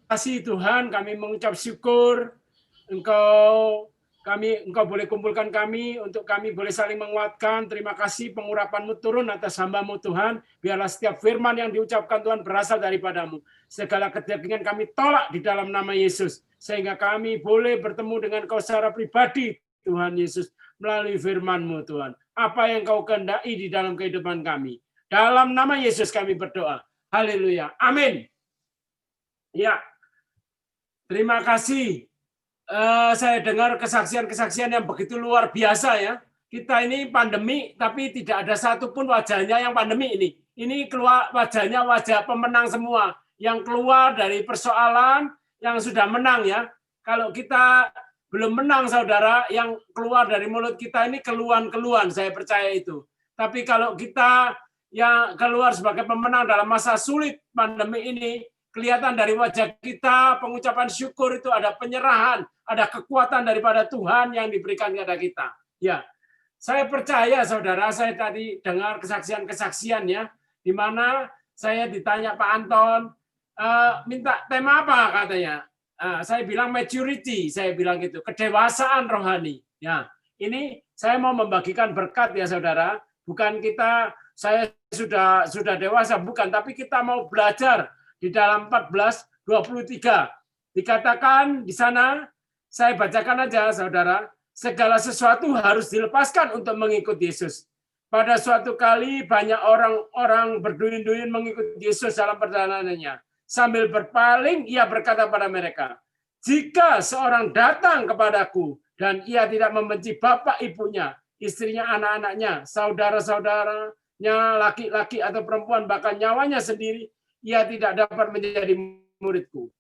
kasih Tuhan, kami mengucap syukur Engkau boleh kumpulkan kami untuk kami boleh saling menguatkan. Terima kasih pengurapan-Mu turun atas hamba-Mu Tuhan. Biarlah setiap firman yang diucapkan Tuhan berasal daripadamu. Segala kedagingan kami tolak di dalam nama Yesus. Sehingga kami boleh bertemu dengan Kau secara pribadi, Tuhan Yesus, melalui firman-Mu Tuhan. Apa yang Kau kehendaki di dalam kehidupan kami. Dalam nama Yesus kami berdoa. Haleluya. Amin. Ya, terima kasih. Saya dengar kesaksian-kesaksian yang begitu luar biasa ya. Kita ini pandemi, tapi tidak ada satupun wajahnya yang pandemi ini. Ini keluar wajahnya wajah pemenang semua. Yang keluar dari persoalan yang sudah menang ya. Kalau kita belum menang saudara, yang keluar dari mulut kita ini keluhan-keluhan, saya percaya itu. Tapi kalau kita yang keluar sebagai pemenang dalam masa sulit pandemi ini, kelihatan dari wajah kita, pengucapan syukur itu ada penyerahan, ada kekuatan daripada Tuhan yang diberikan kepada kita. Ya, saya percaya saudara, saya tadi dengar kesaksian-kesaksian ya, di mana saya ditanya Pak Anton, minta tema apa katanya. Saya bilang maturity, saya bilang gitu, kedewasaan rohani. Ya, ini saya mau membagikan berkat ya saudara, bukan kita, saya sudah dewasa, bukan, tapi kita mau belajar. Di dalam 14:23 dikatakan di sana, saya bacakan aja saudara, segala sesuatu harus dilepaskan untuk mengikut Yesus. Pada suatu kali banyak orang-orang berduyun-duyun mengikut Yesus dalam perjalanannya. Sambil berpaling, ia berkata pada mereka, jika seorang datang kepadaku dan ia tidak membenci bapak ibunya, istrinya, anak-anaknya, saudara-saudaranya, laki-laki atau perempuan, bahkan nyawanya sendiri, ia tidak dapat menjadi muridku.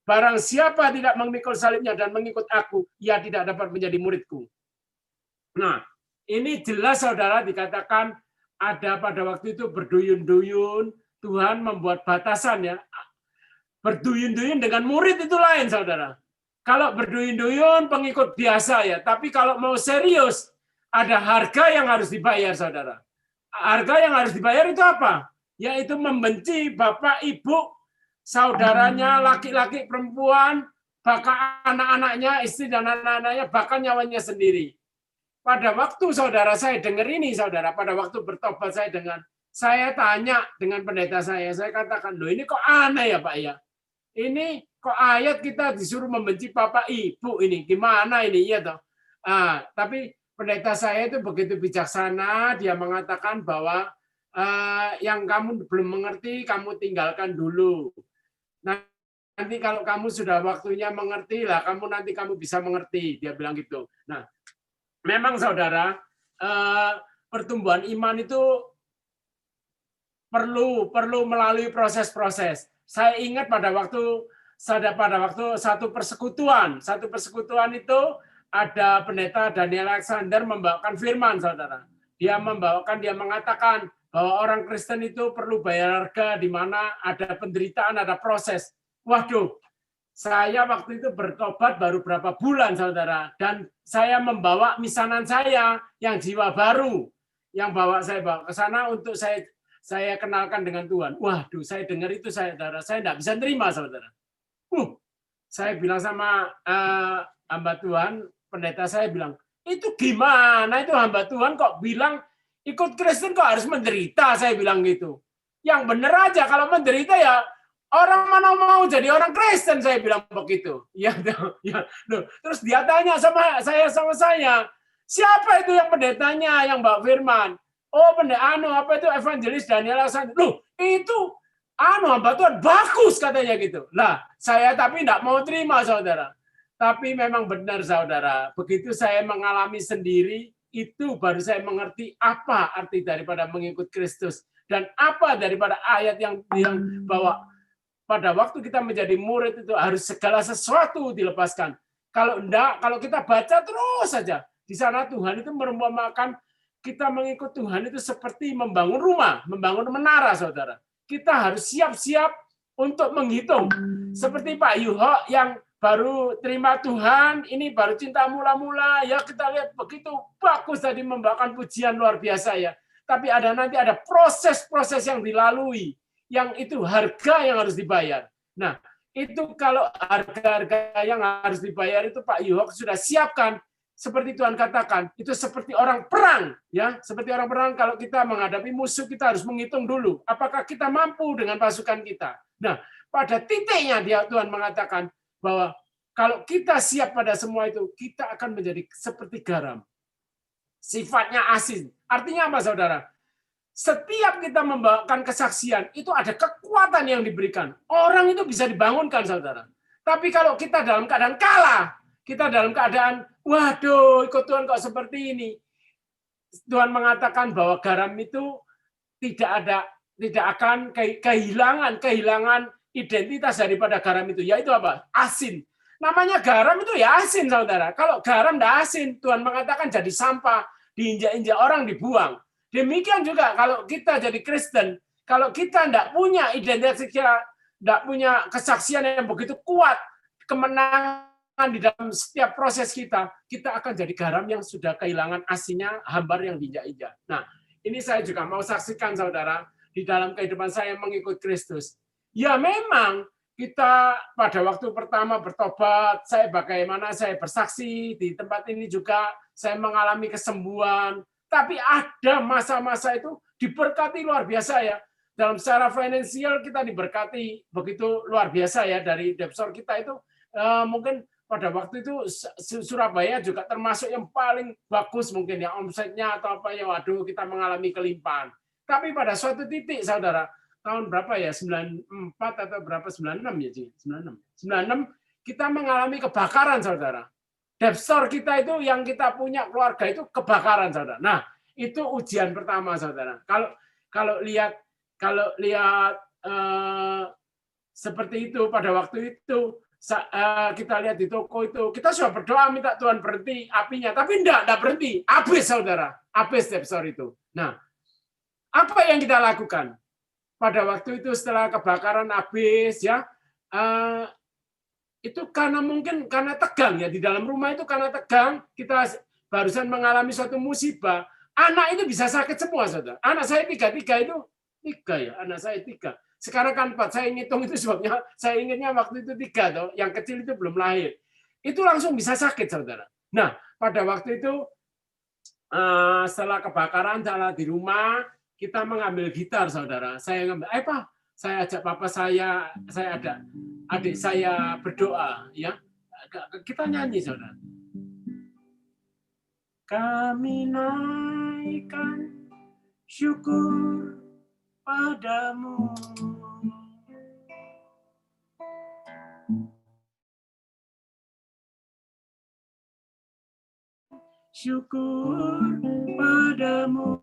Barang siapa tidak memikul salibnya dan mengikut aku, ia tidak dapat menjadi muridku. Nah, ini jelas saudara dikatakan ada pada waktu itu berduyun-duyun, Tuhan membuat batasan ya. Berduyun-duyun dengan murid itu lain saudara. Kalau berduyun-duyun pengikut biasa ya, tapi kalau mau serius, ada harga yang harus dibayar saudara. Harga yang harus dibayar itu apa? Yaitu membenci bapak, ibu, saudaranya, laki-laki, perempuan, bahkan anak-anaknya, istri dan anak-anaknya, bahkan nyawanya sendiri. Pada waktu saudara saya dengar ini, saudara, pada waktu bertobat saya tanya dengan pendeta saya katakan, loh ini kok aneh ya Pak ya? Ini kok ayat kita disuruh membenci bapak, ibu ini, gimana ini? Ya toh. Tapi pendeta saya itu begitu bijaksana, dia mengatakan bahwa yang kamu belum mengerti, kamu tinggalkan dulu. Nanti kalau kamu sudah waktunya mengerti lah, kamu bisa mengerti. Dia bilang gitu. Nah, memang saudara, pertumbuhan iman itu perlu melalui proses-proses. Saya ingat pada waktu satu persekutuan itu ada pendeta Daniel Alexander membawakan firman, saudara. Dia mengatakan bahwa orang Kristen itu perlu bayar harga di mana ada penderitaan, ada proses. Waduh, saya waktu itu bertobat baru berapa bulan, saudara. Dan saya membawa misanan saya yang jiwa baru, yang saya bawa ke sana untuk saya kenalkan dengan Tuhan. Waduh, saya dengar itu, saudara, saya tidak bisa terima, saudara. Saya bilang sama hamba Tuhan, pendeta saya bilang, itu gimana itu hamba Tuhan kok bilang ikut Kristen kok harus menderita, saya bilang gitu. Yang benar aja, kalau menderita ya orang mana mau jadi orang Kristen, saya bilang begitu. Ya. Terus dia tanya sama saya, siapa itu yang pendetanya yang bawa firman? Oh, pendeta apa itu evangelis Daniel Alexander. Loh, itu hamba Tuhan bagus katanya gitu. Lah, saya tapi tidak mau terima, saudara. Tapi memang benar, saudara. Begitu saya mengalami sendiri, itu baru saya mengerti apa arti daripada mengikut Kristus dan apa daripada ayat yang bahwa pada waktu kita menjadi murid itu harus segala sesuatu dilepaskan. Kalau enggak, kalau kita baca terus saja, di sana Tuhan itu merumpamakan kita mengikut Tuhan itu seperti membangun rumah, membangun menara, saudara. Kita harus siap-siap untuk menghitung. Seperti Pak Yuho yang baru terima Tuhan, ini baru cinta mula-mula, ya kita lihat begitu bagus tadi membawakan pujian luar biasa ya. Tapi nanti ada proses-proses yang dilalui, yang itu harga yang harus dibayar. Nah, Itu kalau harga-harga yang harus dibayar itu Pak Yuhok sudah siapkan. Seperti Tuhan katakan, itu seperti orang perang, ya, seperti orang perang. Kalau kita menghadapi musuh, kita harus menghitung dulu, apakah kita mampu dengan pasukan kita. Nah, pada titiknya Tuhan mengatakan bahwa kalau kita siap pada semua itu, kita akan menjadi seperti garam. Sifatnya asin. Artinya apa, saudara? Setiap kita membawakan kesaksian, itu ada kekuatan yang diberikan. Orang itu bisa dibangunkan, saudara. Tapi kalau kita dalam keadaan kalah, kita dalam keadaan, waduh, ikut Tuhan kok seperti ini. Tuhan mengatakan bahwa garam itu tidak akan kehilangan identitas daripada garam itu. Yaitu apa? Asin. Namanya garam itu ya asin, saudara. Kalau garam tidak asin, Tuhan mengatakan jadi sampah, diinjak-injak orang, dibuang. Demikian juga kalau kita jadi Kristen, kalau kita tidak punya identitas, tidak punya kesaksian yang begitu kuat, kemenangan di dalam setiap proses kita akan jadi garam yang sudah kehilangan asinnya, hambar yang diinjak-injak. Nah, ini saya juga mau saksikan, saudara, di dalam kehidupan saya mengikut Kristus. Ya memang kita pada waktu pertama bertobat, bagaimana saya bersaksi di tempat ini juga, saya mengalami kesembuhan. Tapi ada masa-masa itu diberkati luar biasa ya. Dalam secara finansial kita diberkati begitu luar biasa ya, dari Depsor kita itu mungkin pada waktu itu Surabaya juga termasuk yang paling bagus mungkin ya, omsetnya atau apa ya, waduh kita mengalami kelimpahan. Tapi pada suatu titik, saudara, tahun berapa ya, 94 atau berapa, 96 ya, 96 kita mengalami kebakaran, saudara. Depsor kita itu yang kita punya keluarga itu kebakaran, saudara. Nah, itu ujian pertama, saudara. Kalau lihat seperti itu pada waktu itu, kita lihat di toko itu, kita sudah berdoa minta Tuhan berhenti apinya, tapi enggak berhenti, habis, saudara, habis Depsor itu. Nah, apa yang kita lakukan pada waktu itu setelah kebakaran habis ya? Itu karena tegang ya, di dalam rumah itu karena tegang, kita barusan mengalami suatu musibah, anak itu bisa sakit semua, saudara. Anak saya tiga ya, anak saya 3. Sekarang kan 4, saya ngitung itu sebabnya saya ingatnya waktu itu 3, toh, yang kecil itu belum lahir. Itu langsung bisa sakit, saudara. Nah, pada waktu itu setelah kebakaran, di rumah, kita mengambil gitar, saudara. Saya ngambil, Pak, saya ajak papa saya ada adik saya berdoa, ya. Kita nyanyi, saudara. Kami naikkan syukur padamu. Syukur padamu.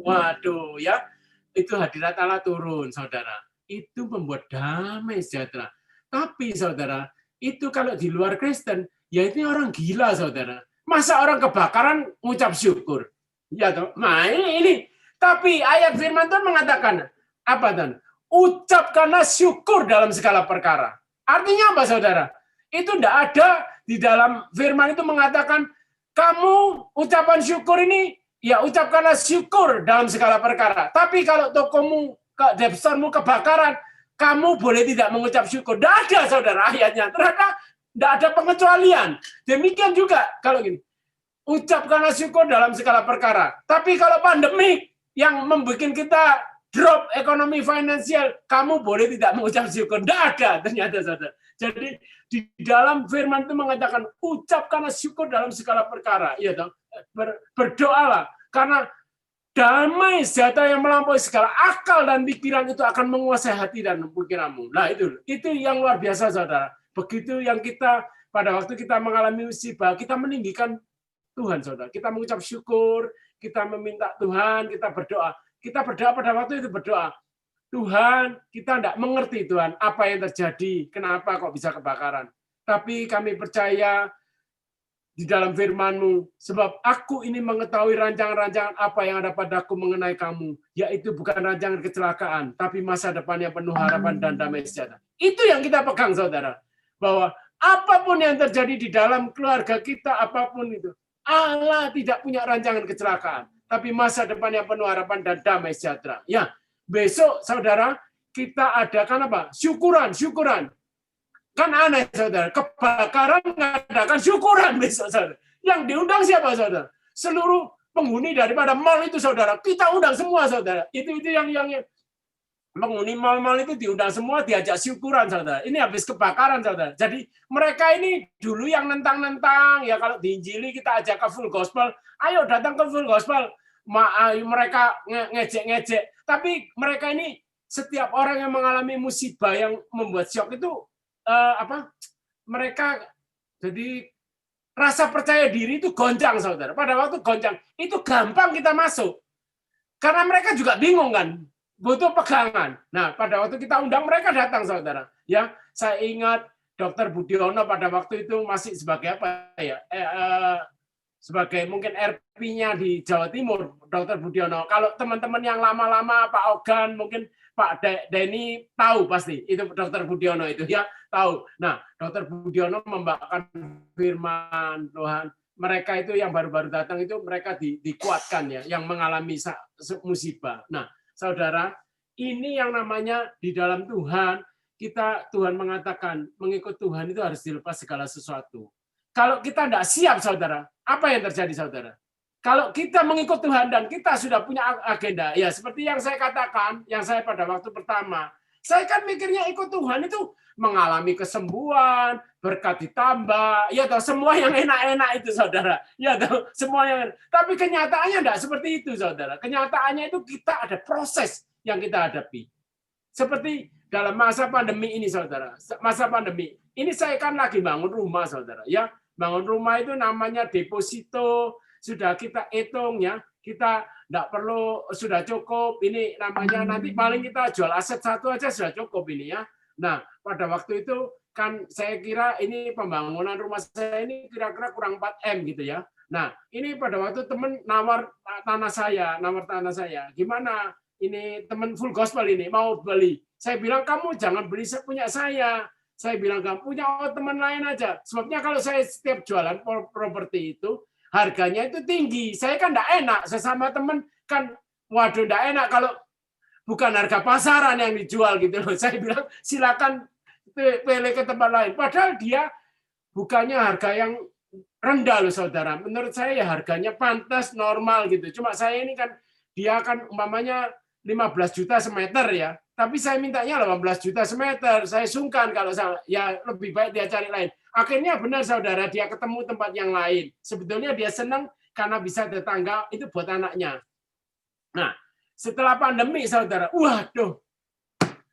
Waduh, ya. Itu hadirat Allah turun, saudara. Itu membuat damai sejahtera. Tapi, saudara, itu kalau di luar Kristen, ya itu orang gila, saudara. Masa orang kebakaran ngucap syukur? Ya, toh. Nah, ini. Tapi ayat firman Tuhan mengatakan, apa, Tuhan? Ucapkanlah syukur dalam segala perkara. Artinya apa, saudara? Itu tidak ada di dalam firman itu mengatakan, kamu ucapan syukur ini, ya ucapkanlah syukur dalam segala perkara. Tapi kalau tokomu, Depsormu kebakaran, kamu boleh tidak mengucap syukur. Tidak ada, saudara, ayatnya. Ternyata tidak ada pengecualian. Demikian juga kalau gini, ucapkanlah syukur dalam segala perkara. Tapi kalau pandemi yang membuat kita drop ekonomi finansial, kamu boleh tidak mengucap syukur. Tidak ada, ternyata, saudara. Jadi di dalam firman itu mengatakan, ucapkanlah syukur dalam segala perkara. Ya, berdoalah, karena damai sejahtera yang melampaui segala akal dan pikiran itu akan menguasai hati dan pikiranmu. Nah, itu yang luar biasa, saudara. Begitu yang kita pada waktu kita mengalami musibah, kita meninggikan Tuhan, saudara. Kita mengucap syukur, kita meminta Tuhan, kita berdoa. Kita berdoa pada waktu itu berdoa. Tuhan, kita tidak mengerti, Tuhan, apa yang terjadi, kenapa kok bisa kebakaran. Tapi kami percaya di dalam firman-Mu, sebab aku ini mengetahui rancangan-rancangan apa yang ada padaku mengenai kamu, yaitu bukan rancangan kecelakaan, tapi masa depan yang penuh harapan dan damai sejahtera. Itu yang kita pegang, saudara. Bahwa apapun yang terjadi di dalam keluarga kita, apapun itu, Allah tidak punya rancangan kecelakaan, tapi masa depan yang penuh harapan dan damai sejahtera. Ya, besok, saudara, kita adakan apa? Syukuran. Kan aneh, saudara. Kebakaran mengadakan syukuran besok, saudara. Yang diundang siapa, saudara? Seluruh penghuni daripada mal itu, saudara. Kita undang semua, saudara. Itu yang penghuni mal-mal itu diundang semua, diajak syukuran, saudara. Ini habis kebakaran, saudara. Jadi mereka ini dulu yang nentang-nentang, ya kalau diinjili kita ajak ke full gospel, ayo datang ke full gospel. Mereka ngejek-ngejek. Tapi mereka ini, setiap orang yang mengalami musibah yang membuat syok itu, mereka jadi rasa percaya diri itu goncang, saudara. Pada waktu goncang, itu gampang kita masuk. Karena mereka juga bingung kan, butuh pegangan. Nah, pada waktu kita undang mereka datang, saudara. Ya, saya ingat Dr. Budiono pada waktu itu masih sebagai apa ya? Sebagai mungkin RP-nya di Jawa Timur, Dr. Budiono. Kalau teman-teman yang lama-lama, Pak Ogan, mungkin Pak Denny tahu pasti itu Dr. Budiono itu ya tahu. Nah, Dr. Budiono membawakan firman Tuhan. Mereka itu yang baru-baru datang itu mereka dikuatkan ya, yang mengalami musibah. Nah, saudara, ini yang namanya di dalam Tuhan, Tuhan mengatakan mengikut Tuhan itu harus dilepas segala sesuatu. Kalau kita tidak siap, saudara, apa yang terjadi, saudara? Kalau kita mengikut Tuhan dan kita sudah punya agenda, ya seperti yang saya katakan, yang saya pada waktu pertama, saya kan mikirnya ikut Tuhan itu mengalami kesembuhan, berkat ditambah, ya toh semua yang enak-enak itu, saudara. Ya toh semua yang. Tapi kenyataannya tidak seperti itu, saudara. Kenyataannya itu kita ada proses yang kita hadapi. Seperti dalam masa pandemi ini, saudara. Masa pandemi ini saya kan lagi bangun rumah, saudara. Ya, bangun rumah itu namanya deposito. Sudah kita hitung ya, kita tidak perlu, sudah cukup, ini namanya nanti paling kita jual aset satu aja sudah cukup ini ya. Nah, pada waktu itu kan saya kira ini pembangunan rumah saya ini kira-kira kurang 4M gitu ya. Nah, ini pada waktu teman nawar tanah saya, gimana ini teman full gospel ini mau beli. Saya bilang kamu jangan beli punya saya. Saya bilang kamu punya teman lain aja. Sebabnya kalau saya setiap jualan properti itu harganya itu tinggi. Saya kan enggak enak. Sesama teman kan, waduh enggak enak kalau bukan harga pasaran yang dijual gitu loh. Saya bilang silakan pilih ke tempat lain. Padahal dia bukannya harga yang rendah loh, saudara. Menurut saya ya harganya pantas, normal gitu. Cuma saya ini kan, dia kan umpamanya 15 juta semeter ya. Tapi saya mintanya 18 juta semeter. Saya sungkan kalau ya lebih baik dia cari lain. Akhirnya benar, saudara, dia ketemu tempat yang lain. Sebetulnya dia senang karena bisa tetangga itu buat anaknya. Nah, setelah pandemi, saudara, waduh,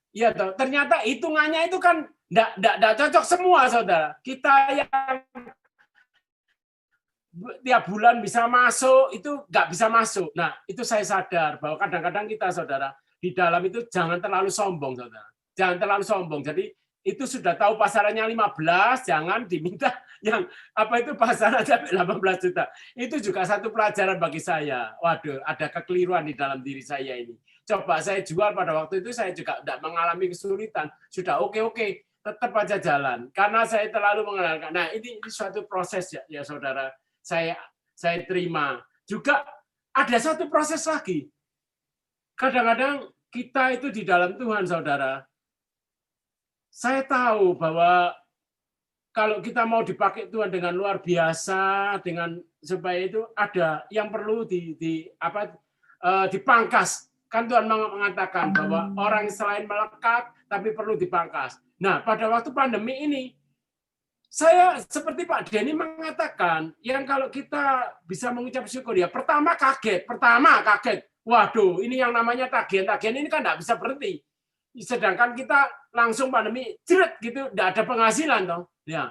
ya ternyata hitungannya itu kan enggak cocok semua, saudara. Kita yang tiap bulan bisa masuk, itu nggak bisa masuk. Nah, itu saya sadar bahwa kadang-kadang kita, saudara, di dalam itu jangan terlalu sombong, saudara. Jangan terlalu sombong. Jadi, itu sudah tahu pasarannya 15, jangan diminta yang apa itu pasarannya 18 juta. Itu juga satu pelajaran bagi saya. Waduh, ada kekeliruan di dalam diri saya ini. Coba saya jual pada waktu itu, saya juga tidak mengalami kesulitan. Sudah oke, tetap aja jalan. Karena saya terlalu mengenalkan. Nah, ini suatu proses ya saudara. Saya terima. Juga ada satu proses lagi. Kadang-kadang kita itu di dalam Tuhan, saudara. Saya tahu bahwa kalau kita mau dipakai Tuhan dengan luar biasa, dengan supaya itu ada yang perlu dipangkas. Kan Tuhan mengatakan bahwa orang selain melekat, tapi perlu dipangkas. Nah, pada waktu pandemi ini, saya seperti Pak Denny mengatakan, yang kalau kita bisa mengucap syukur ya, pertama kaget. Waduh, ini yang namanya tagihan ini kan nggak bisa berhenti. Sedangkan kita langsung pandemi, jeret gitu, nggak ada penghasilan toh. Ya.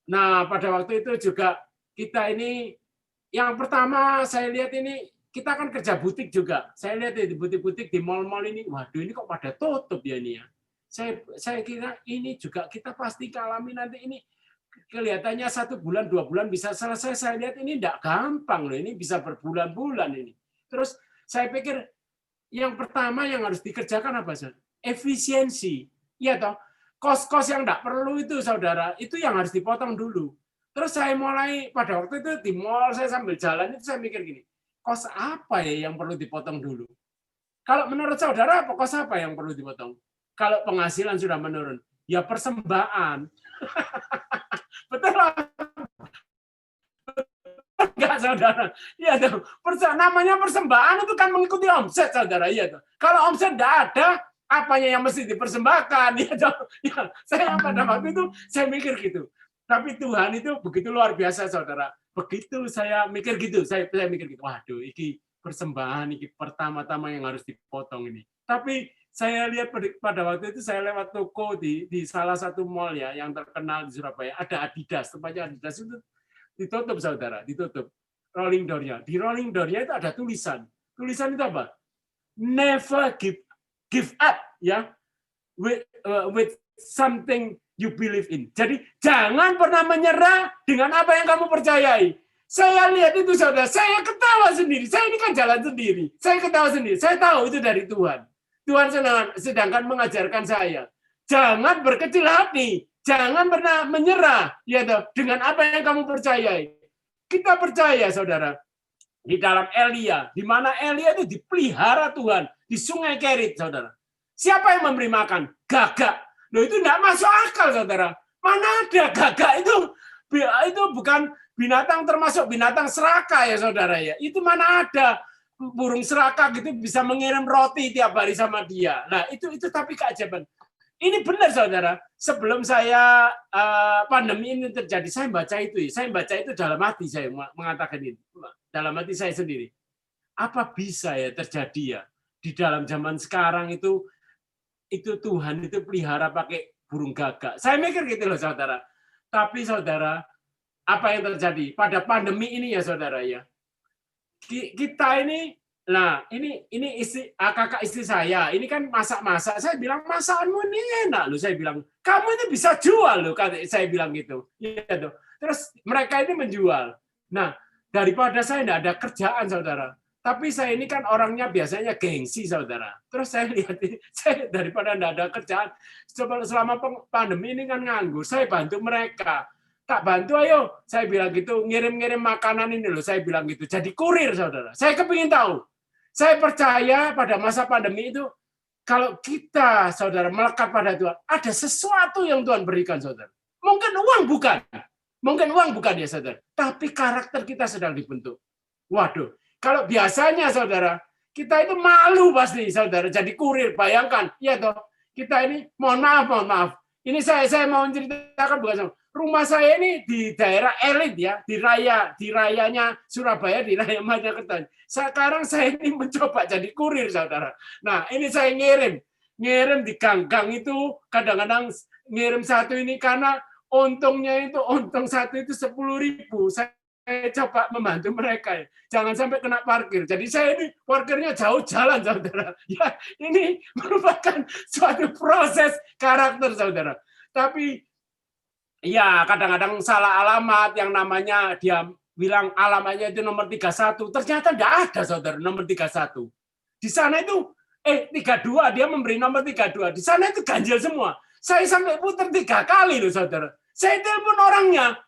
Nah, pada waktu itu juga kita ini, yang pertama saya lihat ini, kita kan kerja butik juga. Saya lihat di butik-butik di mal-mal ini, waduh ini kok pada tutup ya ini ya. Saya kira ini juga kita pasti alami nanti ini. Kelihatannya 1 bulan, 2 bulan bisa selesai. Saya lihat ini tidak gampang loh, ini bisa berbulan-bulan ini. Terus saya pikir yang pertama yang harus dikerjakan apa sih? Efisiensi. Iya toh, kos-kos yang tidak perlu itu, saudara, itu yang harus dipotong dulu. Terus saya mulai pada waktu itu di mall, saya sambil jalan itu saya mikir gini, kos apa ya yang perlu dipotong dulu? Kalau menurut saudara, kos apa yang perlu dipotong? kalau penghasilan sudah menurun? Ya persembahan. Betul enggak, saudara? Iya tuh. Namanya persembahan itu kan mengikuti omset, saudara. Iya tuh. Kalau omset tidak ada, apanya yang mesti dipersembahkan? Ya, ya, saya pada waktu itu saya mikir gitu. Tapi Tuhan itu begitu luar biasa, saudara. Begitu saya mikir gitu, saya mikir gitu. Waduh, ini persembahan ini pertama-tama yang harus dipotong ini. Tapi saya lihat pada waktu itu saya lewat toko di salah satu mall ya yang terkenal di Surabaya, ada Adidas, tempatnya Adidas itu ditutup, saudara, ditutup rolling door-nya. Di rolling door-nya itu ada tulisan. Tulisan itu apa? Never give up, ya, with something you believe in. Jadi jangan pernah menyerah dengan apa yang kamu percayai. Saya lihat itu, saudara, saya ketawa sendiri. Saya ini kan jalan sendiri. Saya ketawa sendiri. Saya tahu itu dari Tuhan. Tuhan sedangkan mengajarkan saya. Jangan berkecil hati. Jangan pernah menyerah, ya toh, dengan apa yang kamu percayai. Kita percaya, saudara, di dalam Elia, di mana Elia itu dipelihara Tuhan di Sungai Kerit, saudara. Siapa yang memberi makan? Gagak. Loh, itu tidak masuk akal, saudara. Mana ada gagak itu bukan binatang, termasuk binatang serakah ya, saudara ya. Itu mana ada burung serakah gitu bisa mengirim roti tiap hari sama dia. Nah, itu tapi keajaiban. Ini benar, saudara. Sebelum saya pandemi ini terjadi, saya baca itu. Saya baca itu dalam hati saya mengatakan ini. Dalam hati saya sendiri. Apa bisa ya terjadi ya di dalam zaman sekarang itu Tuhan itu pelihara pakai burung gagak. Saya mikir gitu loh, saudara. Tapi saudara, apa yang terjadi pada pandemi ini ya, saudara ya? Kita ini, nah ini kakak istri saya, ini kan masak-masak. Saya bilang, masakanmu ini enak loh. Saya bilang, kamu ini bisa jual loh. Saya bilang gitu. Ya, tuh. Terus mereka ini menjual. Nah, daripada saya tidak ada kerjaan, saudara. Tapi saya ini kan orangnya biasanya gengsi, saudara. Terus saya lihat, saya daripada tidak ada kerjaan, selama pandemi ini kan nganggur, saya bantu mereka. Tak bantu, ayo. Saya bilang gitu, ngirim-ngirim makanan ini loh, saya bilang gitu. Jadi kurir, saudara. Saya kepingin tahu. Saya percaya pada masa pandemi itu, kalau kita, saudara, melekat pada Tuhan, ada sesuatu yang Tuhan berikan, saudara. Mungkin uang bukan. Mungkin uang bukan ya, saudara. Tapi karakter kita sedang dibentuk. Waduh. Kalau biasanya, saudara, kita itu malu pasti, saudara, jadi kurir. Bayangkan, ya toh, kita ini, mohon maaf. Ini saya mau menceritakan bukan rumah saya ini di daerah elit ya, di rayanya Surabaya, di raya Majakerta. Sekarang saya ini mencoba jadi kurir, saudara. Nah, ini saya ngirim di gang-gang itu, kadang-kadang ngirim satu ini karena untung satu itu 10.000. Saya coba membantu mereka. Jangan sampai kena parkir. Jadi saya ini parkirnya jauh jalan, saudara. Ya, ini merupakan suatu proses karakter, saudara. Tapi ya kadang-kadang salah alamat, yang namanya dia bilang alamatnya itu nomor 31. Ternyata tidak ada, saudara, nomor 31. Di sana itu 32, dia memberi nomor 32. Di sana itu ganjil semua. Saya sampai putar 3 kali loh, saudara. Saya telepon orangnya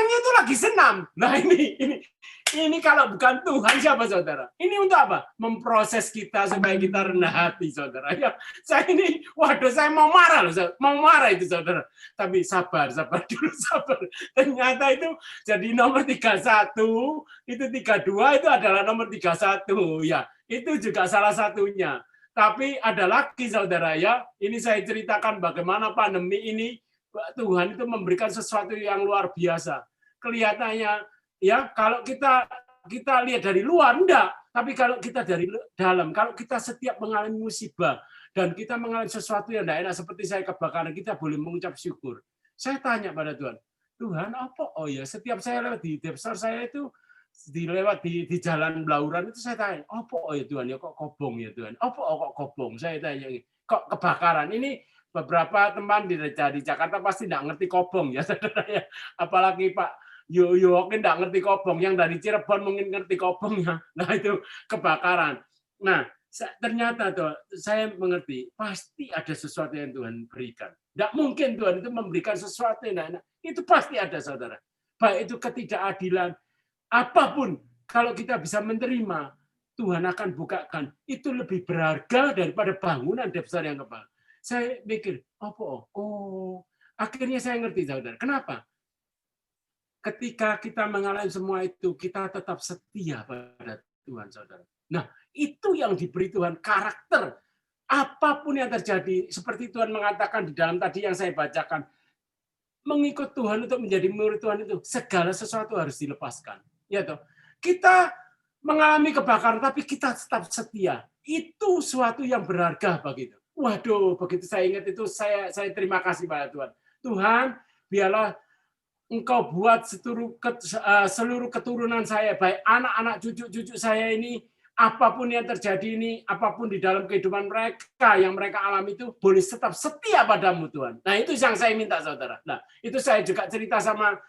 itu lagi senam. Nah, ini kalau bukan Tuhan siapa, saudara? Ini untuk apa? Memproses kita supaya kita rendah hati, saudara. Ya, saya ini, waduh, saya mau marah loh, mau marah itu, saudara. Tapi sabar dulu, sabar. Ternyata itu jadi nomor 31, itu 32 itu adalah nomor 31, ya. Itu juga salah satunya. Tapi ada lagi, saudara, ya. Ini saya ceritakan bagaimana pandemi ini Tuhan itu memberikan sesuatu yang luar biasa. Kelihatannya ya kalau kita lihat dari luar enggak, tapi kalau kita dari dalam, kalau kita setiap mengalami musibah dan kita mengalami sesuatu yang tidak enak seperti saya kebakaran, kita boleh mengucap syukur. Saya tanya pada Tuhan apa? Oh ya, setiap saya lewat di depsar saya itu dilewat di jalan Blauran itu saya tanya, apa? Oh ya Tuhan, ya kok kobong ya Tuhan? Apa kok kobong? Saya tanya, kok kebakaran? Ini beberapa teman di Jakarta pasti tidak ngerti kobong ya, saudara ya. Apalagi Pak Yoyo mungkin tidak ngerti kobong, yang dari Cirebon mungkin ngerti kobong ya. Nah itu kebakaran. Nah ternyata tuh saya mengerti pasti ada sesuatu yang Tuhan berikan. Tidak mungkin Tuhan itu memberikan sesuatu yang enak. Itu pasti ada, saudara. Baik itu ketidakadilan apapun, kalau kita bisa menerima, Tuhan akan bukakan. Itu lebih berharga daripada bangunan besar yang kebal. Saya mikir, oh, akhirnya saya ngerti, saudara. Kenapa? Ketika kita mengalami semua itu, kita tetap setia pada Tuhan, saudara. Nah, itu yang diberi Tuhan, karakter. Apapun yang terjadi, seperti Tuhan mengatakan di dalam tadi yang saya bacakan, mengikut Tuhan untuk menjadi murid Tuhan itu, segala sesuatu harus dilepaskan. Ya toh? Kita mengalami kebakaran, tapi kita tetap setia. Itu suatu yang berharga begitu. Waduh, begitu saya ingat itu, saya terima kasih pada Tuhan. Tuhan, biarlah Engkau buat seluruh keturunan saya, baik anak-anak cucu-cucu saya ini, apapun yang terjadi ini, apapun di dalam kehidupan mereka yang mereka alami itu, boleh tetap setia padamu Tuhan. Nah, itu yang saya minta, saudara. Nah, itu saya juga cerita sama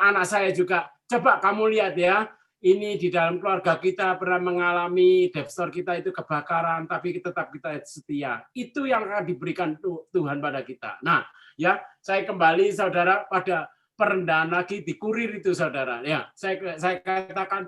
anak saya juga. Coba kamu lihat ya, ini di dalam keluarga kita pernah mengalami Dev Store kita itu kebakaran, tapi tetap kita setia. Itu yang akan diberikan Tuhan pada kita. Nah, ya, saya kembali, saudara, pada perendahan lagi di kurir itu, saudara. Ya, saya katakan,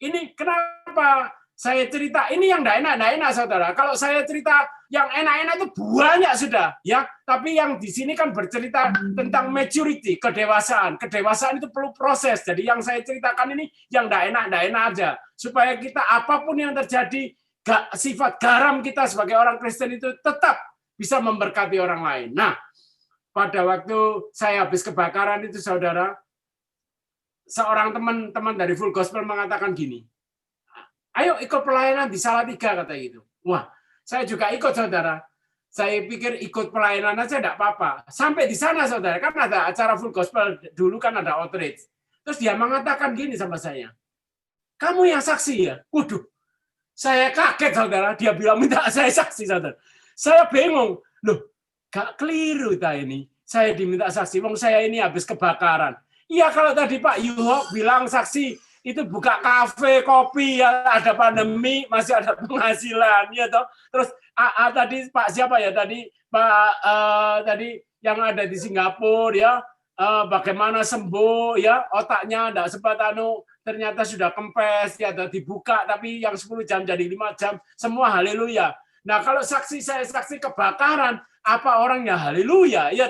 ini kenapa saya cerita ini yang enggak enak, saudara. Kalau saya cerita yang enak-enak itu banyak sudah, ya. Tapi yang di sini kan bercerita tentang maturity, kedewasaan. Kedewasaan itu perlu proses. Jadi yang saya ceritakan ini yang enggak enak aja, supaya kita apapun yang terjadi, sifat garam kita sebagai orang Kristen itu tetap bisa memberkati orang lain. Nah, pada waktu saya habis kebakaran itu, saudara, seorang teman dari Full Gospel mengatakan gini, ayo ikut pelayanan di Salatiga, kata gitu. Wah, saya juga ikut, saudara. Saya pikir ikut pelayanan aja enggak apa-apa. Sampai di sana, saudara, kan ada acara Full Gospel, dulu kan ada outreach. Terus dia mengatakan gini sama saya, kamu yang saksi ya? Waduh, saya kaget, saudara. Dia bilang minta saya saksi, saudara. Saya bingung. Loh, gak keliru ini. Saya diminta saksi. Wong saya ini habis kebakaran. Iya, kalau tadi Pak Yuhok bilang saksi itu buka kafe, kopi, ya ada pandemi, masih ada penghasilan, ya toh. Terus tadi Pak siapa ya tadi Pak tadi yang ada di Singapura ya, bagaimana sembuh ya, otaknya enggak sempat ternyata sudah kempes ya, dibuka tapi yang 10 jam jadi 5 jam, semua haleluya. Nah, kalau saya saksi kebakaran, apa orangnya haleluya? Ya,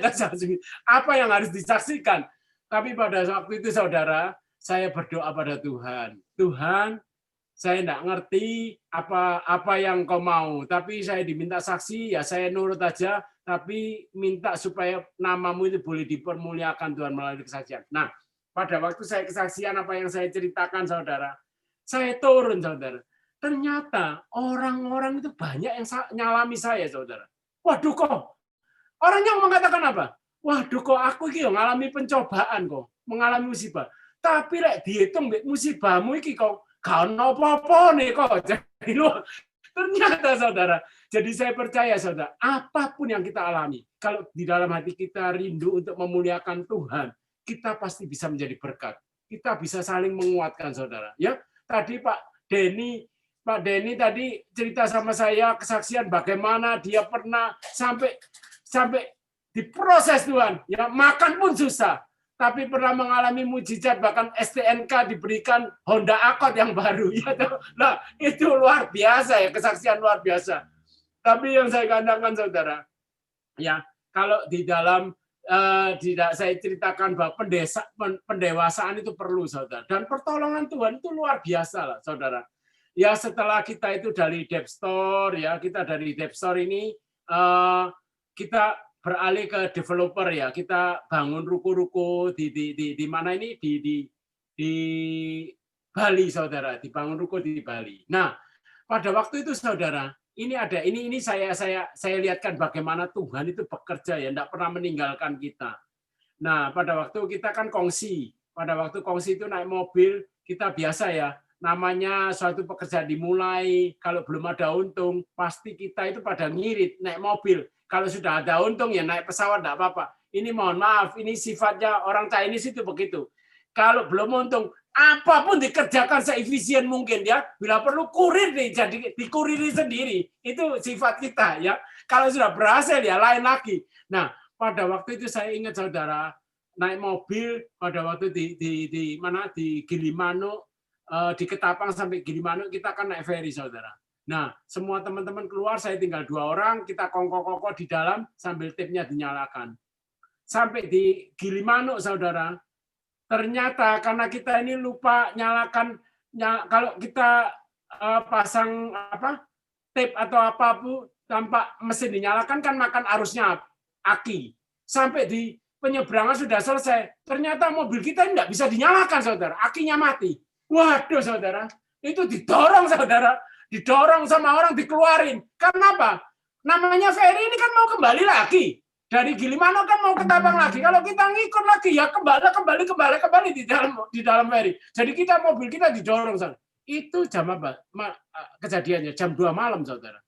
apa yang harus disaksikan? Tapi pada waktu itu, saudara, saya berdoa pada Tuhan. Tuhan, saya tidak ngerti apa yang kau mau, tapi saya diminta saksi, ya saya nurut aja, tapi minta supaya namamu itu boleh dipermuliakan Tuhan melalui kesaksian. Nah, pada waktu saya kesaksian apa yang saya ceritakan, saudara, saya turun, saudara. Ternyata orang-orang itu banyak yang nyalami saya, saudara. Waduh kok, orang yang mengatakan apa? Waduh kok aku ini mengalami pencobaan kok, mengalami musibah. Tapi lek dihitung musibahmu iki kok gak ono apa-apa nih kok. Jadi ternyata, saudara. Jadi saya percaya, saudara, apapun yang kita alami, kalau di dalam hati kita rindu untuk memuliakan Tuhan, kita pasti bisa menjadi berkat. Kita bisa saling menguatkan, saudara. Ya, tadi Pak Denny tadi cerita sama saya kesaksian bagaimana dia pernah sampai diproses Tuhan, ya makan pun susah, tapi pernah mengalami mujizat, bahkan STNK diberikan Honda Accord yang baru. Ya, nah itu luar biasa ya, kesaksian luar biasa. Tapi yang saya katakan, saudara, ya kalau di dalam tidak saya ceritakan bahwa pendewasaan itu perlu, saudara, dan pertolongan Tuhan itu luar biasa lah, saudara. Ya setelah kita itu dari Dev Store, ya kita dari Dev Store ini kita beralih ke developer, ya kita bangun ruko-ruko di mana ini di Bali, saudara, dibangun ruko di Bali. Nah pada waktu itu, saudara, ini saya lihatkan bagaimana Tuhan itu bekerja, ya tidak pernah meninggalkan kita. Nah pada waktu kita kan kongsi, pada waktu kongsi itu naik mobil kita biasa ya. Namanya suatu pekerjaan dimulai, kalau belum ada untung, pasti kita itu pada ngirit, naik mobil. Kalau sudah ada untung, ya naik pesawat, enggak apa-apa. Ini mohon maaf, ini sifatnya orang Chinese itu begitu. Kalau belum untung, apapun dikerjakan seefisien mungkin, ya. Bila perlu kurir nih, jadi dikuriri sendiri. Itu sifat kita, ya. Kalau sudah berhasil, ya lain lagi. Nah, pada waktu itu saya ingat, saudara, naik mobil pada waktu di Gilimanuk, di Ketapang sampai Gilimanuk kita kan naik ferry, saudara. Nah, semua teman-teman keluar, saya tinggal 2 orang, kita kongko-kongko di dalam sambil tipnya dinyalakan. Sampai di Gilimanuk, saudara, ternyata karena kita ini lupa nyalakan, kalau kita pasang tape atau apapun tanpa mesin dinyalakan kan makan arusnya aki. Sampai di penyeberangan sudah selesai, ternyata mobil kita tidak bisa dinyalakan, saudara. Akinya mati. Waduh, saudara, itu didorong, saudara. Didorong sama orang, dikeluarin. Kenapa? Namanya ferry ini kan mau kembali lagi. Dari Gilimanuk kan mau ke Tabang lagi. Kalau kita ngikut lagi, ya kembali di dalam ferry. Jadi mobil kita didorong, saudara. Itu jam apa? Kejadiannya jam 2 malam, saudara.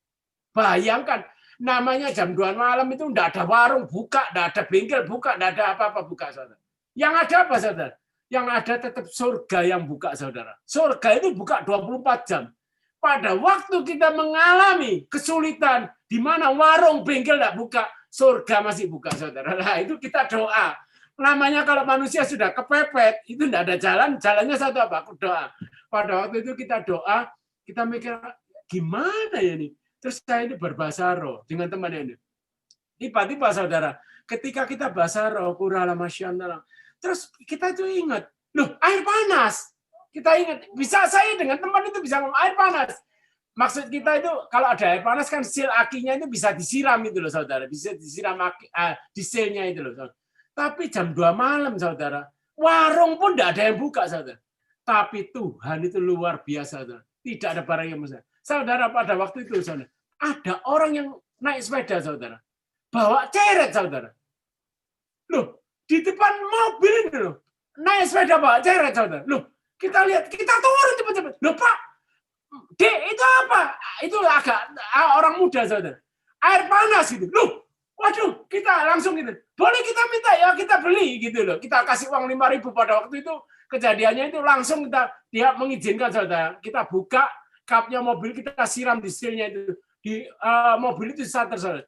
Bayangkan, namanya jam 2 malam itu enggak ada warung buka, enggak ada bengkel buka, enggak ada apa-apa buka, saudara. Yang ada apa, saudara? Yang ada tetap surga yang buka, saudara. Surga itu buka 24 jam. Pada waktu kita mengalami kesulitan, di mana warung bengkel enggak buka, surga masih buka, saudara. Nah, itu kita doa. Namanya kalau manusia sudah kepepet, itu enggak ada jalan, jalannya satu apa? Doa. Pada waktu itu kita doa, kita mikir, gimana ya ini? Terus saya ini berbahasa roh dengan teman ini. Tiba-tiba, saudara, ketika kita bahasa roh, kurala masyaallah, terus kita itu ingat, loh, air panas. Kita ingat, bisa saya dengan teman itu bisa ngomong air panas. Maksud kita itu kalau ada air panas kan sil akinya itu bisa disiram itu loh, saudara. Bisa disiram dieselnya itu loh, saudara. Tapi jam 2 malam, saudara, warung pun tidak ada yang buka, saudara. Tapi Tuhan itu luar biasa, saudara. Tidak ada barang yang besar. Saudara, pada waktu itu, saudara, ada orang yang naik sepeda, saudara. Bawa ceret, saudara. Loh, di depan mobil ini loh. Naik sepeda bawa ceret, saudara. Loh, kita lihat, kita turun cepat-cepat. Loh, Pak, Dek, itu apa? Itu agak orang muda, saudara. Air panas gitu. Loh, waduh, kita langsung gitu. Boleh kita minta ya, kita beli gitu loh. Kita kasih uang 5.000 pada waktu itu. Kejadiannya itu langsung dia mengizinkan, saudara. Kita buka kapnya mobil, kita siram dieselnya itu di mobil itu starter, saudara.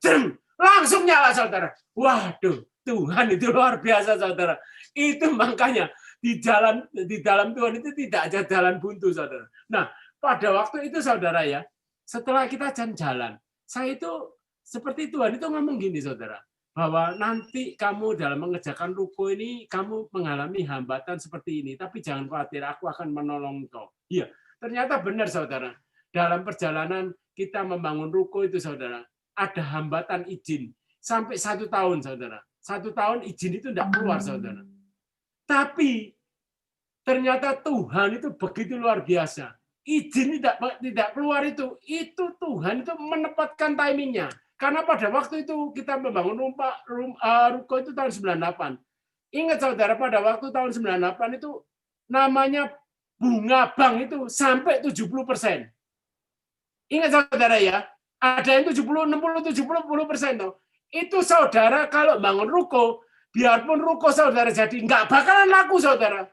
Langsung nyala, saudara. Waduh, Tuhan itu luar biasa, saudara. Itu makanya di dalam Tuhan itu tidak ada jalan buntu, saudara. Nah, pada waktu itu, saudara ya, setelah kita jalan, saya itu seperti Tuhan itu ngomong gini, saudara, bahwa nanti kamu dalam mengerjakan ruko ini kamu mengalami hambatan seperti ini, tapi jangan khawatir, aku akan menolong kau. Iya, ternyata benar, saudara. Dalam perjalanan kita membangun ruko itu, saudara, ada hambatan izin sampai 1 tahun, saudara. 1 tahun izin itu tidak keluar, saudara. Tapi ternyata Tuhan itu begitu luar biasa. Izin tidak keluar itu Tuhan itu menempatkan timingnya. Karena pada waktu itu kita membangun ruko itu tahun 98. Ingat, saudara, pada waktu tahun 98 itu namanya bunga bank itu sampai 70%. Ingat, saudara ya, ada yang 70, 60, 70% tuh. Itu, saudara, kalau bangun ruko, biarpun ruko saudara jadi nggak bakalan laku, saudara.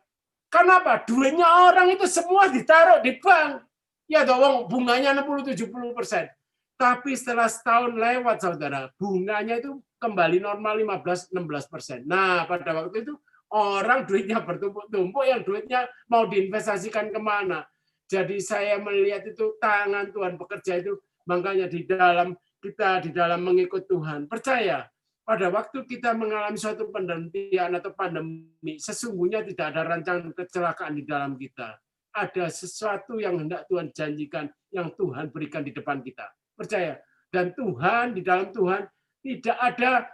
Kenapa? Duitnya orang itu semua ditaruh di bank. Ya dong, bunganya 60-70%. Tapi setelah setahun lewat, saudara, bunganya itu kembali normal 15-16%. Nah, pada waktu itu orang duitnya bertumpuk-tumpuk, yang duitnya mau diinvestasikan kemana. Jadi saya melihat itu tangan Tuhan bekerja itu, makanya di dalam mengikut Tuhan. Percaya, pada waktu kita mengalami suatu penantian atau pandemi, sesungguhnya tidak ada rancangan kecelakaan di dalam kita. Ada sesuatu yang hendak Tuhan janjikan, yang Tuhan berikan di depan kita. Percaya. Dan Tuhan, di dalam Tuhan, tidak ada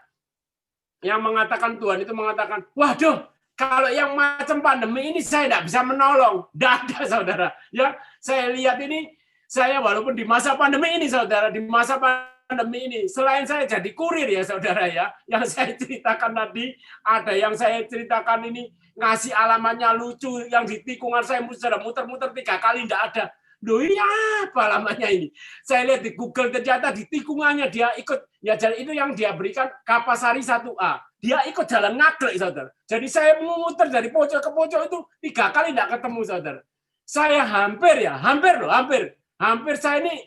yang mengatakan Tuhan itu mengatakan, waduh, kalau yang macam pandemi ini saya tidak bisa menolong. Tidak ada, saudara. Ya, saya lihat ini, saya walaupun di masa pandemi ini, saudara, di masa pandemi ini, selain saya jadi kurir ya, saudara ya, yang saya ceritakan tadi, ada yang saya ceritakan ini ngasih alamatnya lucu, yang di tikungan saya sudah muter-muter 3 kali tidak ada. Loh, ini apa alamatnya ini? Saya lihat di Google, ternyata di tikungannya dia ikut, ya jadi itu yang dia berikan Kapasari 1A. Dia ikut jalan ngaglek, saudara. Jadi saya memutar dari pojok ke pojok itu 3 kali tidak ketemu, saudara. Saya hampir saya ini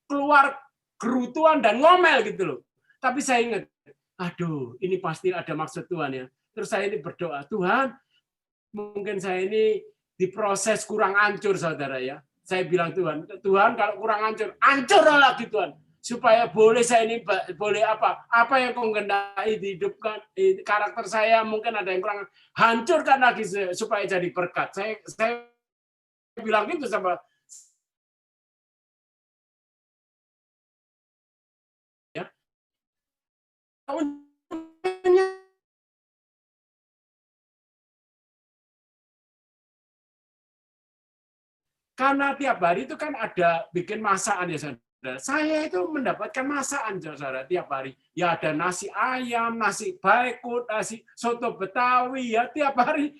keluar gerutuan dan ngomel gitu loh. Tapi saya ingat, aduh, ini pasti ada maksud Tuhan ya. Terus saya ini berdoa, Tuhan, mungkin saya ini diproses kurang hancur, saudara ya. Saya bilang Tuhan kalau kurang hancur lagi Tuhan. Supaya boleh saya ini boleh apa yang kau kehendaki dihidupkan karakter saya mungkin ada yang kurang, hancurkan lagi supaya jadi berkat. Saya bilang gitu sama ya. Karena tiap hari itu kan ada bikin masakan ya saudara. Saya itu mendapatkan masakan saudara tiap hari. Ya ada nasi ayam, nasi baikut, nasi soto Betawi ya tiap hari.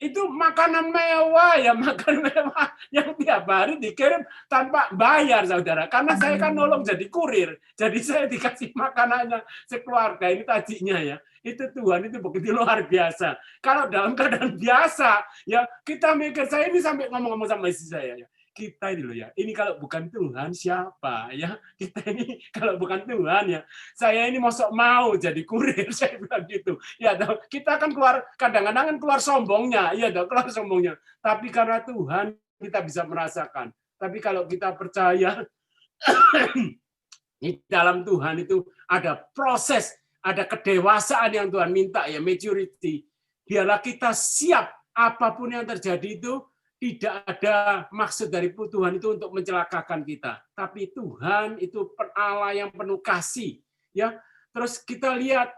Itu makanan mewah ya, makanan mewah yang tiap hari dikirim tanpa bayar saudara. Karena saya kan nolong jadi kurir. Jadi saya dikasih makanannya sekeluarga ini tadinya ya. Itu Tuhan itu begitu luar biasa. Kalau dalam keadaan biasa ya kita mikir, saya ini sampai ngomong-ngomong sama istri saya ya. Kita ini loh ya, ini kalau bukan Tuhan siapa ya? Kita ini kalau bukan Tuhan ya, saya ini mau jadi kurir, saya bilang gitu. Ya, kita kan keluar kadang-kadang kan keluar sombongnya, iya dong, keluar sombongnya. Tapi karena Tuhan kita bisa merasakan. Tapi kalau kita percaya di dalam Tuhan itu ada proses, ada kedewasaan yang Tuhan minta ya, maturity. Biarlah kita siap apapun yang terjadi itu. Tidak ada maksud dari Tuhan itu untuk mencelakakan kita, tapi Tuhan itu Allah yang penuh kasih, ya. Terus kita lihat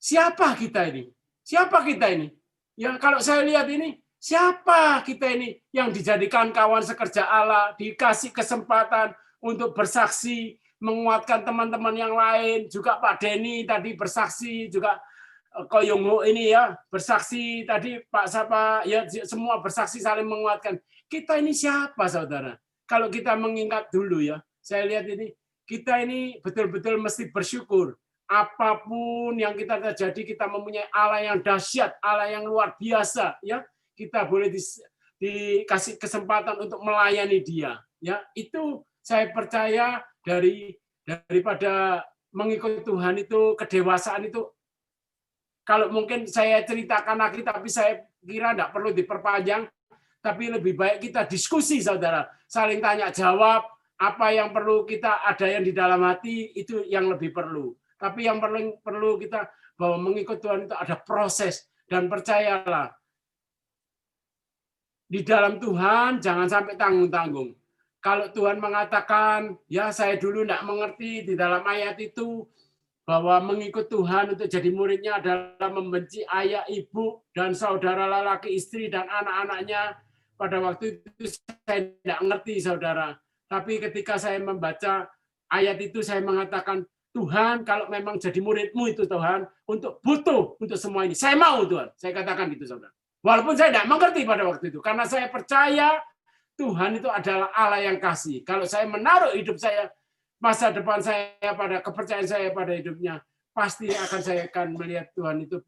siapa kita ini? Siapa kita ini? Ya kalau saya lihat ini, siapa kita ini yang dijadikan kawan sekerja Allah, dikasih kesempatan untuk bersaksi, menguatkan teman-teman yang lain, juga Pak Denny tadi bersaksi, juga Koyongho ini ya bersaksi tadi, Pak Sapa ya, semua bersaksi saling menguatkan. Kita ini siapa saudara? Kalau kita mengingat dulu ya, saya lihat ini kita ini betul-betul mesti bersyukur. Apapun yang kita terjadi, kita mempunyai Allah yang dahsyat, Allah yang luar biasa ya. Kita boleh dikasih kesempatan untuk melayani Dia. Ya, itu saya percaya daripada mengikut Tuhan itu kedewasaan itu. Kalau mungkin saya ceritakan lagi, tapi saya kira tidak perlu diperpanjang, tapi lebih baik kita diskusi, saudara. Saling tanya jawab, apa yang perlu kita ada yang di dalam hati, itu yang lebih perlu. Tapi yang perlu kita, bahwa mengikut Tuhan itu ada proses, dan percayalah, di dalam Tuhan jangan sampai tanggung-tanggung. Kalau Tuhan mengatakan, ya saya dulu tidak mengerti di dalam ayat itu, bahwa mengikut Tuhan untuk jadi muridnya adalah membenci ayah, ibu, dan saudara lelaki, istri, dan anak-anaknya. Pada waktu itu saya tidak ngerti, saudara. Tapi ketika saya membaca ayat itu, saya mengatakan, Tuhan, kalau memang jadi muridmu itu, Tuhan, untuk butuh untuk semua ini. Saya mau, Tuhan. Saya katakan gitu, saudara. Walaupun saya tidak mengerti pada waktu itu. Karena saya percaya Tuhan itu adalah Allah yang kasih. Kalau saya menaruh hidup saya, masa depan saya pada kepercayaan saya pada hidupnya, pasti saya akan melihat Tuhan itu,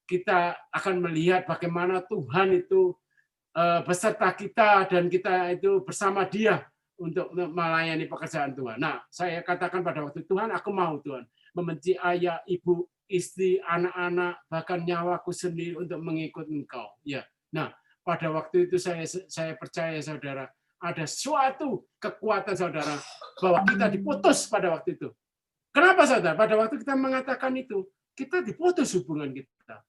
kita akan melihat bagaimana Tuhan itu beserta kita dan kita itu bersama Dia untuk melayani pekerjaan Tuhan. Nah, saya katakan pada waktu Tuhan, aku mau Tuhan membenci ayah, ibu, istri, anak-anak, bahkan nyawaku sendiri untuk mengikut Engkau. Ya. Nah, pada waktu itu saya percaya saudara, ada suatu kekuatan saudara bahwa kita diputus pada waktu itu. Kenapa saudara? Pada waktu kita mengatakan itu, kita diputus hubungan kita.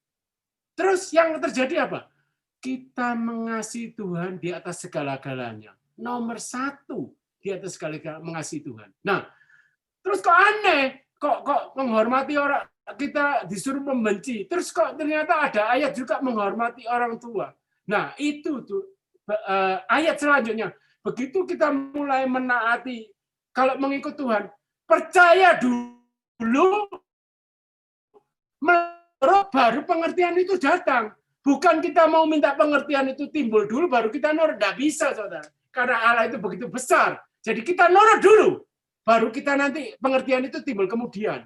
Terus yang terjadi apa? Kita mengasihi Tuhan di atas segala-galanya. Nomor satu di atas segala-galanya mengasihi Tuhan. Nah, terus kok aneh? Kok menghormati orang, kita disuruh membenci. Terus kok ternyata ada ayat juga menghormati orang tua. Nah, itu tuh ayat selanjutnya, begitu kita mulai menaati, kalau mengikut Tuhan, percaya dulu, baru pengertian itu datang. Bukan kita mau minta pengertian itu timbul dulu, baru kita nurut. Tidak bisa, saudara. Karena Allah itu begitu besar. Jadi kita nurut dulu, baru kita nanti pengertian itu timbul kemudian.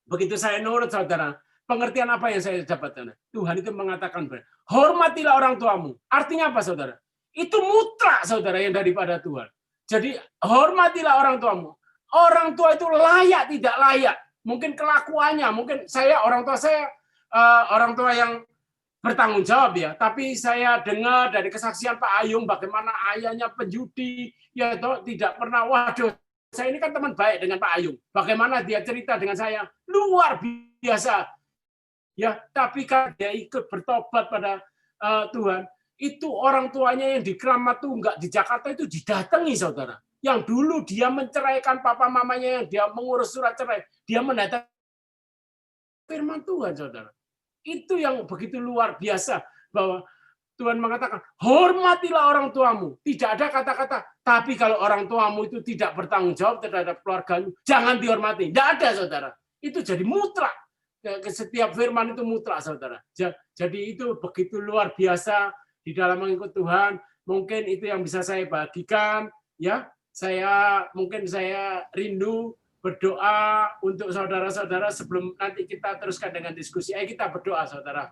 Begitu saya nurut, saudara, pengertian apa yang saya dapatkan? Tuhan itu mengatakan, hormatilah orang tuamu. Artinya apa, saudara? Itu mutlak, saudara, yang daripada Tuhan. Jadi hormatilah orang tuamu. Orang tua itu layak tidak layak. Mungkin kelakuannya, mungkin orang tua saya orang tua yang bertanggung jawab ya. Tapi saya dengar dari kesaksian Pak Ayung bagaimana ayahnya penjudi, ya toh tidak pernah. Waduh, saya ini kan teman baik dengan Pak Ayung. Bagaimana dia cerita dengan saya luar biasa. Ya, tapi kan dia ikut bertobat pada Tuhan. Itu orang tuanya yang di Kramat Tunggak di Jakarta itu didatangi, saudara. Yang dulu dia menceraikan papa mamanya, yang dia mengurus surat cerai, dia mendatangi firman Tuhan, saudara. Itu yang begitu luar biasa, bahwa Tuhan mengatakan, hormatilah orang tuamu. Tidak ada kata-kata, tapi kalau orang tuamu itu tidak bertanggung jawab terhadap keluargamu, jangan dihormati. Tidak ada, saudara. Itu jadi mutlak. Setiap firman itu mutlak, saudara. Jadi itu begitu luar biasa di dalam mengikut Tuhan. Mungkin itu yang bisa saya bagikan. Ya, mungkin saya rindu berdoa untuk saudara-saudara sebelum nanti kita teruskan dengan diskusi. Ayo kita berdoa, saudara.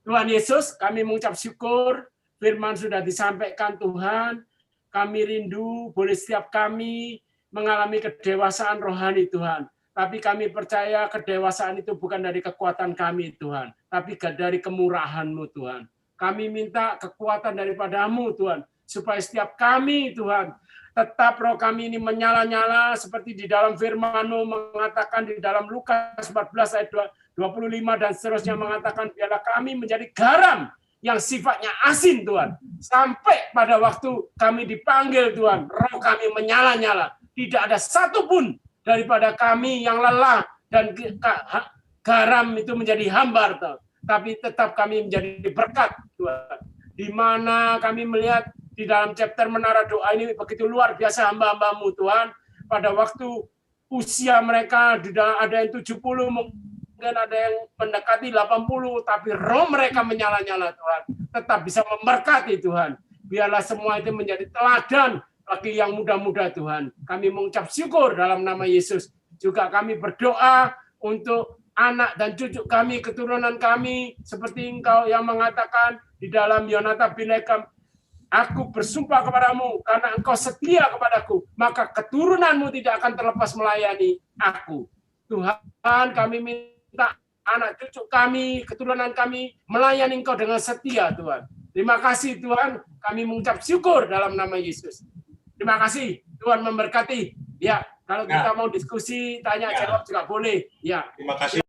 Tuhan Yesus, kami mengucap syukur, firman sudah disampaikan Tuhan, kami rindu, boleh setiap kami mengalami kedewasaan rohani Tuhan. Tapi kami percaya kedewasaan itu bukan dari kekuatan kami Tuhan, tapi dari kemurahan-Mu Tuhan. Kami minta kekuatan daripada-Mu Tuhan, supaya setiap kami Tuhan, tetap roh kami ini menyala-nyala seperti di dalam firman-Mu mengatakan di dalam Lukas 14 ayat 25 dan seterusnya mengatakan biarlah kami menjadi garam yang sifatnya asin Tuhan. Sampai pada waktu kami dipanggil Tuhan, roh kami menyala-nyala. Tidak ada satupun daripada kami yang lelah dan garam itu menjadi hambar Tuhan. Tapi tetap kami menjadi berkat Tuhan. Di mana kami melihat di dalam chapter Menara Doa ini begitu luar biasa hamba-hamba-Mu Tuhan. Pada waktu usia mereka ada yang 70, mungkin ada yang mendekati 80, tapi roh mereka menyala-nyala Tuhan. Tetap bisa memberkati Tuhan. Biarlah semua itu menjadi teladan bagi yang muda-muda Tuhan. Kami mengucap syukur dalam nama Yesus. Juga kami berdoa untuk anak dan cucu kami, keturunan kami, seperti Engkau yang mengatakan di dalam Yonatan bin Rekam, aku bersumpah kepadamu, karena engkau setia kepadaku, maka keturunanmu tidak akan terlepas melayani aku. Tuhan, kami minta anak cucu kami, keturunan kami, melayani engkau dengan setia, Tuhan. Terima kasih, Tuhan. Kami mengucap syukur dalam nama Yesus. Terima kasih, Tuhan memberkati. Ya, kalau kita mau diskusi, tanya, jawab juga boleh. Ya. Terima kasih.